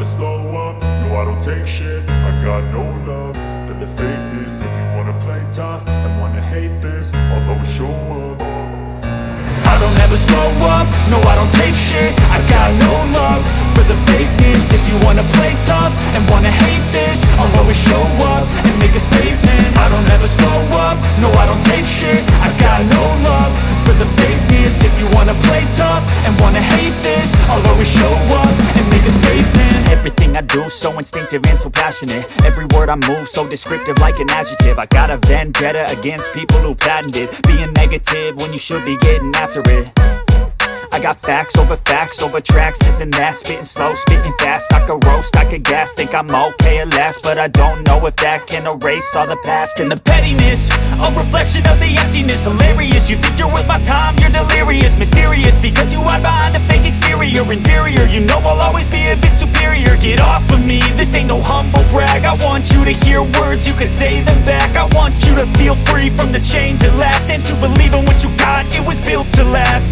never slow up, no I don't take shit. I got no love for the fakeness. If you wanna play tough and wanna hate this, I'll always show up. I don't ever slow up, no I don't take shit. I got no love for the fakeness. If you wanna play tough and wanna hate this, I'll always show up and make a statement. I don't ever slow up, no I don't take shit. I got no love for the fakeness. If you wanna play tough and wanna hate this, I'll always show up and make a statement. Everything I do so instinctive and so passionate. Every word I move so descriptive like an adjective. I got a vendetta against people who patented being negative when you should be getting after it. I got facts over tracks, this and that. Spitting slow, spitting fast. I could roast, I could gas. Think I'm okay at last, but I don't know if that can erase all the past. And the pettiness, a reflection of the emptiness. Hilarious, you think you're worth my time, you're delirious. Mysterious, because you hide behind a fake exterior. Inferior, you know I'll always be a bit superior. Get off of me, this ain't no humble brag. I want you to hear words, you can say them back. I want you to feel free from the chains at last, and to believe in what you got, it was built to last.